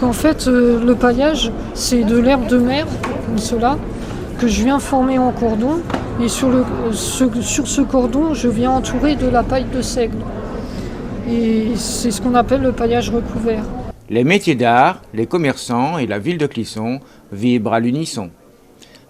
En fait, le paillage, c'est de l'herbe de mer, comme cela, que je viens former en cordon. Et sur ce cordon, je viens entourer de la paille de seigle. Et c'est ce qu'on appelle le paillage recouvert. Les métiers d'art, les commerçants et la ville de Clisson vibrent à l'unisson.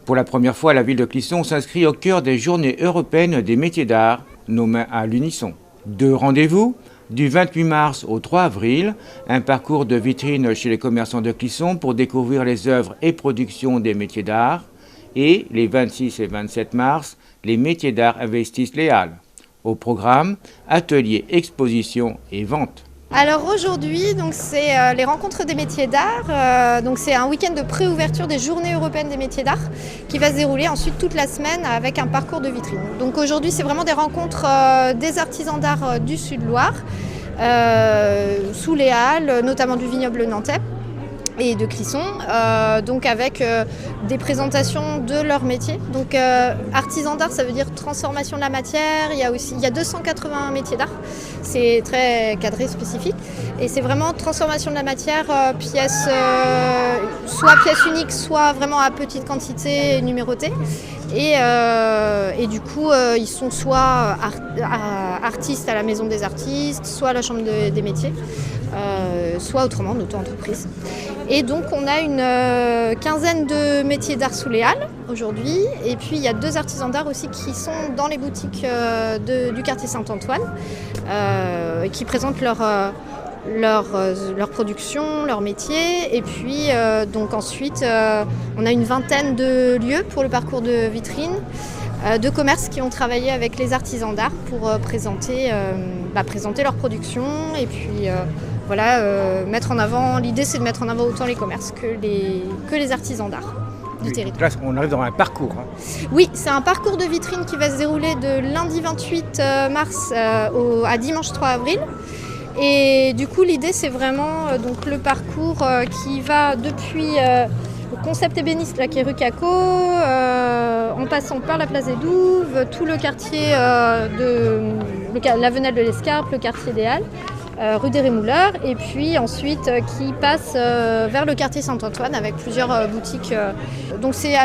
Pour la première fois, la ville de Clisson s'inscrit au cœur des Journées européennes des métiers d'art, nommées à l'unisson. 2 rendez-vous, du 28 mars au 3 avril, un parcours de vitrine chez les commerçants de Clisson pour découvrir les œuvres et productions des métiers d'art, et les 26 et 27 mars, les métiers d'art investissent les Halles. Au programme, ateliers, expositions et ventes. Alors aujourd'hui, c'est les rencontres des métiers d'art. C'est un week-end de pré-ouverture des Journées européennes des métiers d'art qui va se dérouler ensuite toute la semaine avec un parcours de vitrine. Donc aujourd'hui, c'est vraiment des rencontres des artisans d'art du Sud-Loire, sous les Halles, notamment du vignoble nantais et de Clisson, avec des présentations de leur métier. Donc artisan d'art, ça veut dire transformation de la matière. Il y a 280 métiers d'art, c'est très cadré, spécifique. Et c'est vraiment transformation de la matière, soit pièce unique, soit vraiment à petite quantité numérotée. Et du coup, ils sont soit artistes à la Maison des artistes, soit à la Chambre des métiers, soit autrement en auto-entreprise. Et donc on a une quinzaine de métiers d'art sous les Halles aujourd'hui. Et puis il y a 2 artisans d'art aussi qui sont dans les boutiques du quartier Saint-Antoine, qui présentent leur production, leur métier. Et puis ensuite on a une vingtaine de lieux pour le parcours de vitrine, de commerces qui ont travaillé avec les artisans d'art pour présenter leur production. Et puis mettre en avant, l'idée c'est de mettre en avant autant les commerces que les artisans d'art du territoire. Là, on arrive dans un parcours. Oui, c'est un parcours de vitrine qui va se dérouler de lundi 28 mars à dimanche 3 avril. Et du coup, l'idée c'est vraiment le parcours qui va depuis le concept ébéniste qui est rue Caco, en passant par la place des Douves, tout le quartier la Venelle de l'Escarpe, le quartier des Halles, rue des Rémouleurs, et puis ensuite qui passe vers le quartier Saint-Antoine avec plusieurs boutiques. Donc c'est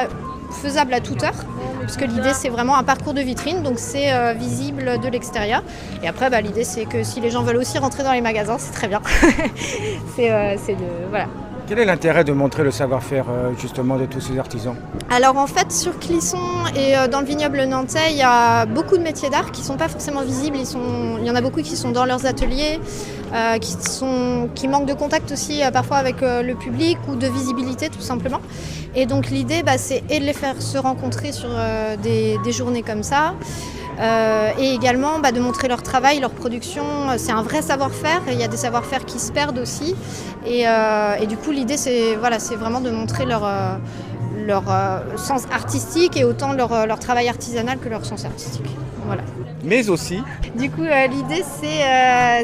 faisable à toute heure, parce que l'idée c'est vraiment un parcours de vitrine, donc c'est visible de l'extérieur. Et après l'idée c'est que si les gens veulent aussi rentrer dans les magasins, c'est très bien. Voilà. Quel est l'intérêt de montrer le savoir-faire justement de tous ces artisans? Alors en fait sur Clisson et dans le vignoble nantais, il y a beaucoup de métiers d'art qui ne sont pas forcément visibles. Il y en a beaucoup qui sont dans leurs ateliers, qui manquent de contact aussi parfois avec le public ou de visibilité tout simplement. Et donc l'idée c'est de les faire se rencontrer sur des journées comme ça. Et également de montrer leur travail, leur production. C'est un vrai savoir-faire, il y a des savoir-faire qui se perdent aussi. Et du coup l'idée c'est vraiment de montrer leur sens artistique et autant leur travail artisanal que leur sens artistique. Voilà. Mais aussi... Du coup l'idée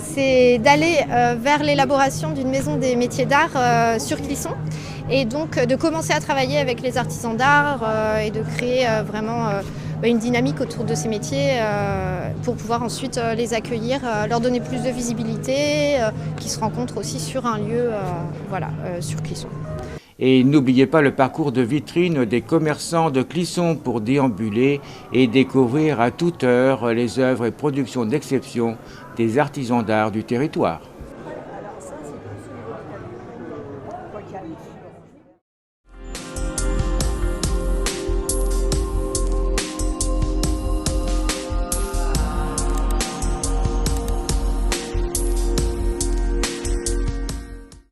c'est d'aller vers l'élaboration d'une maison des métiers d'art sur Clisson. Et donc de commencer à travailler avec les artisans d'art et de créer vraiment une dynamique autour de ces métiers pour pouvoir ensuite les accueillir, leur donner plus de visibilité, qui se rencontrent aussi sur un lieu sur Clisson. Et n'oubliez pas le parcours de vitrine des commerçants de Clisson pour déambuler et découvrir à toute heure les œuvres et productions d'exception des artisans d'art du territoire.